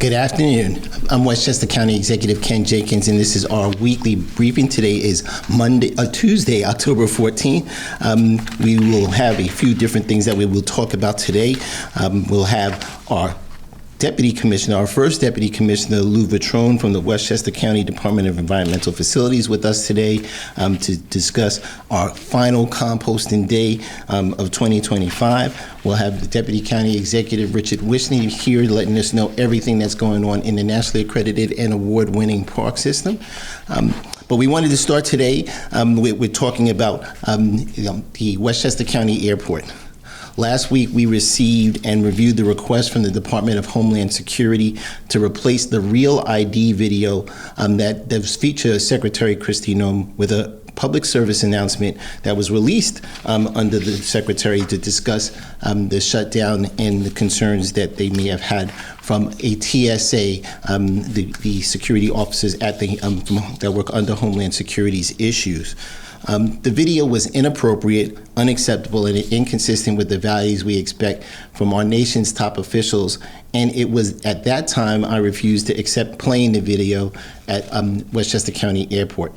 Good afternoon. I'm Westchester County Executive Ken Jenkins, and this is our weekly briefing. Today is Tuesday, October 14th. We will have a few different things that we will talk about today. We'll have our Deputy Commissioner, our first Deputy Commissioner, Lou Vitrone from the Westchester County Department of Environmental Facilities with us today to discuss our final composting day of 2025. We'll have the Deputy County Executive, Richard Wishney, here letting us know everything that's going on in the nationally accredited and award-winning park system. But we wanted to start today with talking about the Westchester County Airport. Last week, we received and reviewed the request from the Department of Homeland Security to replace the Real ID video that features Secretary Kristi Noem with a public service announcement that was released under the Secretary to discuss the shutdown and the concerns that they may have had from a TSA, the security officers at that work under Homeland Security's issues. The video was inappropriate, unacceptable, and inconsistent with the values we expect from our nation's top officials. And it was at that time I refused to accept playing the video at Westchester County Airport.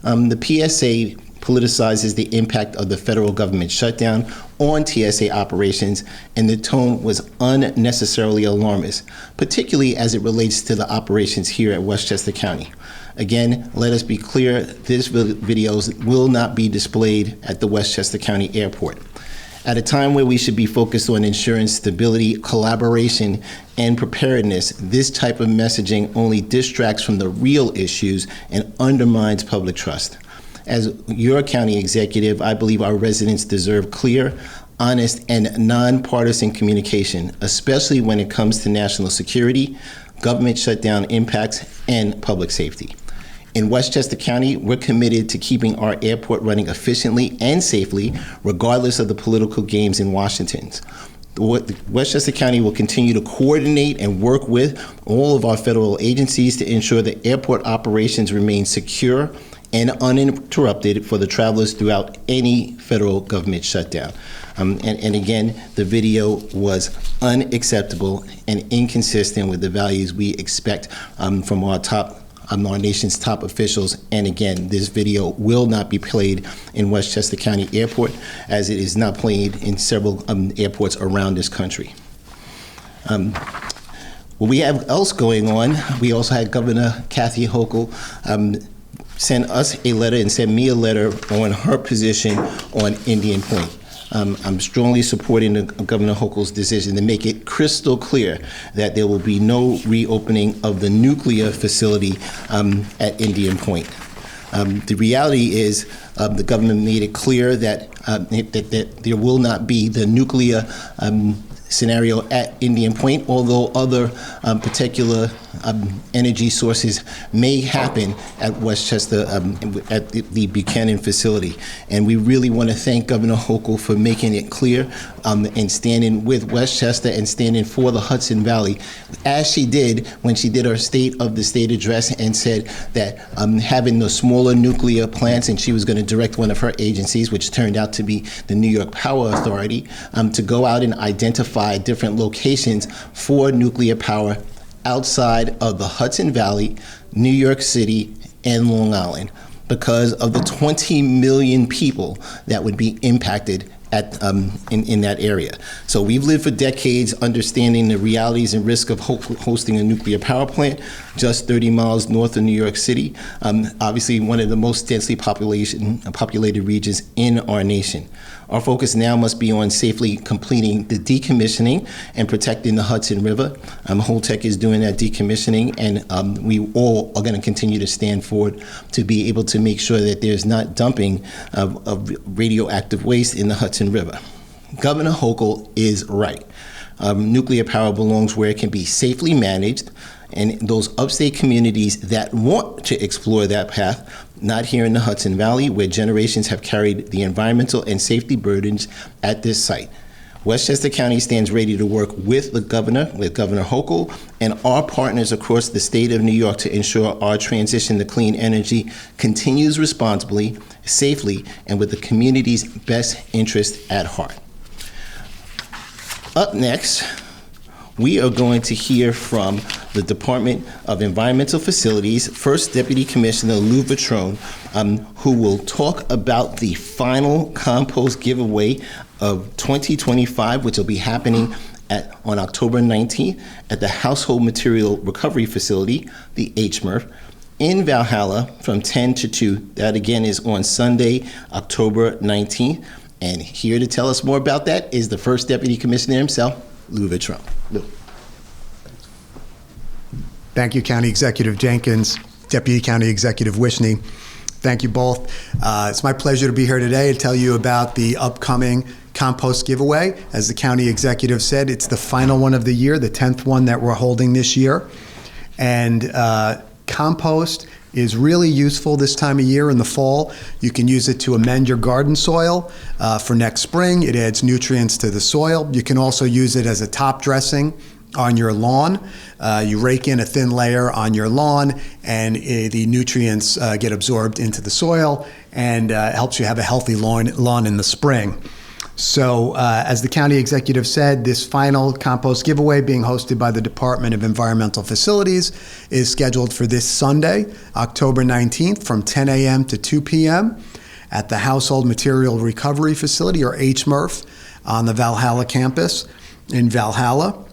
The PSA politicizes the impact of the federal government shutdown on TSA operations, and the tone was unnecessarily alarmist, particularly as it relates to the operations here at Westchester County. Again, let us be clear, this videos will not be displayed at the Westchester County Airport. At a time where we should be focused on ensuring stability, collaboration, and preparedness, this type of messaging only distracts from the real issues and undermines public trust. As your county executive, I believe our residents deserve clear, honest, and nonpartisan communication, especially when it comes to national security, government shutdown impacts, and public safety. In Westchester County, we're committed to keeping our airport running efficiently and safely, regardless of the political games in Washington. Westchester County will continue to coordinate and work with all of our federal agencies to ensure that airport operations remain secure and uninterrupted for the travelers throughout any federal government shutdown. And again, the video was unacceptable and inconsistent with the values we expect from our nation's top officials. And again, this video will not be played in Westchester County Airport, as it is not played in several airports around this country. What we have else going on, we also had Governor Kathy Hochul send us a letter and send me a letter on her position on Indian Point. I'm strongly supporting Governor Hochul's decision to make it crystal clear that there will be no reopening of the nuclear facility at Indian Point. The reality is the government made it clear that there will not be the nuclear scenario at Indian Point, although other particular energy sources may happen at Westchester, at the Buchanan facility. And we really want to thank Governor Hochul for making it clear and standing with Westchester and standing for the Hudson Valley, as she did when she did her State of the State address and said that having the smaller nuclear plants, and she was going to direct one of her agencies, which turned out to be the New York Power Authority, to go out and identify different locations for nuclear power outside of the Hudson Valley, New York City, and Long Island, because of the 20 million people that would be impacted in that area. So we've lived for decades understanding the realities and risk of hosting a nuclear power plant just 30 miles north of New York City, obviously one of the most densely populated regions in our nation. Our focus now must be on safely completing the decommissioning and protecting the Hudson River. Holtec is doing that decommissioning, and we all are going to continue to stand forward to be able to make sure that there's not dumping of radioactive waste in the Hudson River. Governor Hochul is right. Nuclear power belongs where it can be safely managed, and those upstate communities that want to explore that path, not here in the Hudson Valley, where generations have carried the environmental and safety burdens at this site. Westchester County stands ready to work with Governor Hochul, and our partners across the state of New York to ensure our transition to clean energy continues responsibly, safely, and with the community's best interest at heart. Up next, We are going to hear from the Department of Environmental Facilities, First Deputy Commissioner Lou Vitrone, who will talk about the final compost giveaway of 2025, which will be happening on October 19th at the Household Material Recovery Facility, the HMRF, in Valhalla from 10 to 2. That again is on Sunday, October 19th. And here to tell us more about that is the First Deputy Commissioner himself, Lou Vitrone. Lou. Thank you, County Executive Jenkins, Deputy County Executive Wishney. Thank you both. It's my pleasure to be here today to tell you about the upcoming compost giveaway. As the County Executive said, it's the final one of the year, the 10th one that we're holding this year. And compost is really useful this time of year in the fall. You can use it to amend your garden soil for next spring. It adds nutrients to the soil. You can also use it as a top dressing on your lawn. You rake in a thin layer on your lawn and the nutrients get absorbed into the soil and helps you have a healthy lawn in the spring. So as the County Executive said, this final compost giveaway being hosted by the Department of Environmental Facilities is scheduled for this Sunday, October 19th from 10 a.m. to 2 p.m. at the Household Material Recovery Facility, or HMRF, on the Valhalla campus in Valhalla.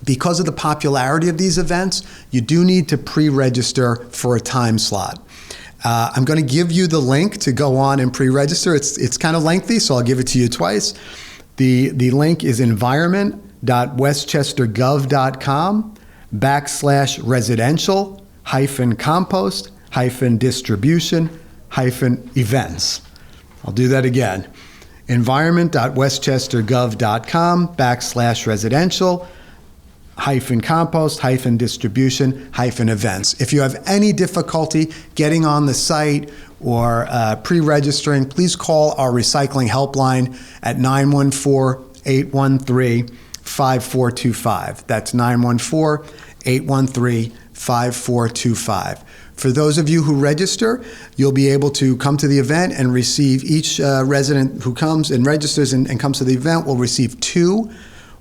Because of the popularity of these events, you do need to pre-register for a time slot. I'm going to give you the link to go on and pre-register. It's kind of lengthy, so I'll give it to you twice. The link is environment.westchestergov.com/residential-compost-distribution-events. I'll do that again. environment.westchestergov.com/residential-compost-distribution-events. If you have any difficulty getting on the site or pre-registering, please call our recycling helpline at 914-813-5425. That's 914-813-5425. For those of you who register, you'll be able to come to the event and receive, each resident who comes and registers and comes to the event will receive 2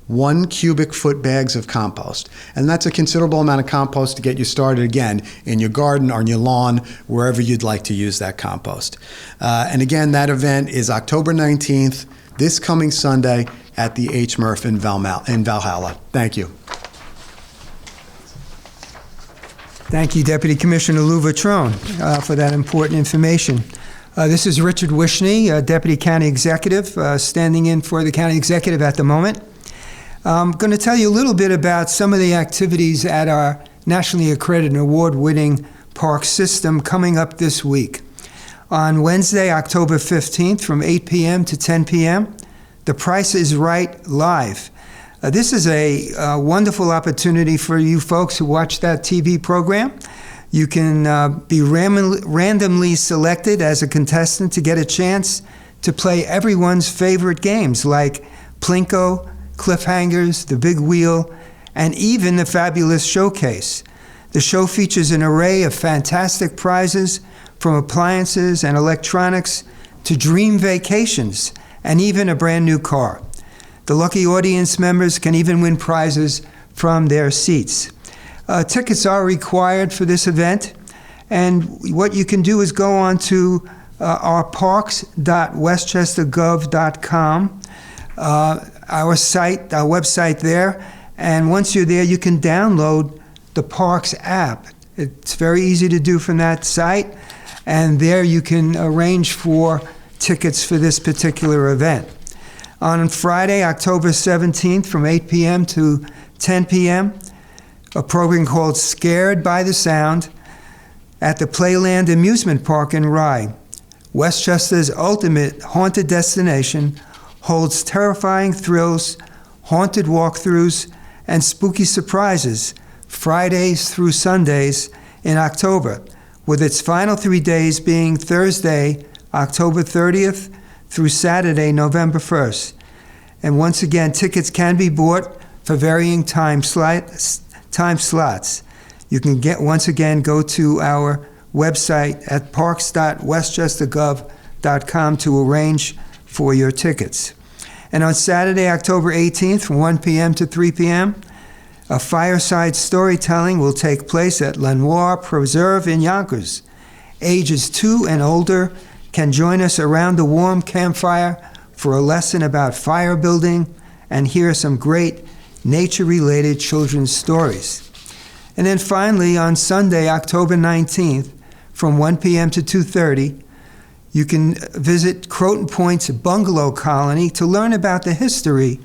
1 cubic foot bags of compost. And that's a considerable amount of compost to get you started again in your garden or on your lawn, wherever you'd like to use that compost. And again, that event is October 19th, this coming Sunday at the HMRF in Valhalla. Thank you. Thank you, Deputy Commissioner Lou Vitrone, for that important information. This is Richard Wishney, Deputy County Executive, standing in for the County Executive at the moment. I'm going to tell you a little bit about some of the activities at our nationally accredited and award-winning park system coming up this week. On Wednesday, October 15th, from 8 p.m. to 10 p.m., The Price is Right Live. This is a wonderful opportunity for you folks who watch that TV program. You can be randomly selected as a contestant to get a chance to play everyone's favorite games like Plinko, Cliffhangers, The Big Wheel, and even the Fabulous Showcase. The show features an array of fantastic prizes, from appliances and electronics to dream vacations and even a brand new car. The lucky audience members can even win prizes from their seats. Tickets are required for this event, and what you can do is go on to our parks.westchestergov.com, our website there, and once you're there, you can download the Parks app. It's very easy to do from that site, and there you can arrange for tickets for this particular event. On Friday, October 17th, from 8 p.m. to 10 p.m., a program called Scared by the Sound at the Playland Amusement Park in Rye. Westchester's ultimate haunted destination holds terrifying thrills, haunted walkthroughs, and spooky surprises Fridays through Sundays in October, with its final 3 days being Thursday, October 30th through Saturday, November 1st. And once again, tickets can be bought for varying time slots. You can go to our website at parks.westchestergov.com to arrange for your tickets. And on Saturday, October 18th, from 1 p.m. to 3 p.m., A fireside storytelling will take place at Lenoir Preserve in Yonkers. Ages 2 and older can join us around the warm campfire for a lesson about fire building and hear some great nature-related children's stories. And then finally, on Sunday, October 19th, from 1 p.m. to 2:30, you can visit Croton Point's bungalow colony to learn about the history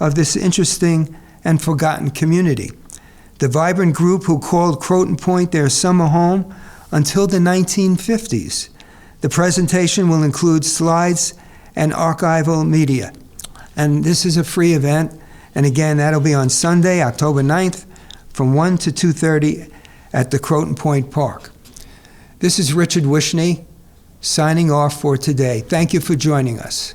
of this interesting and forgotten community. The vibrant group who called Croton Point their summer home until the 1950s. The presentation will include slides and archival media. And this is a free event. And again, that'll be on Sunday, October 9th, from 1 to 2:30 at the Croton Point Park. This is Richard Wishney signing off for today. Thank you for joining us.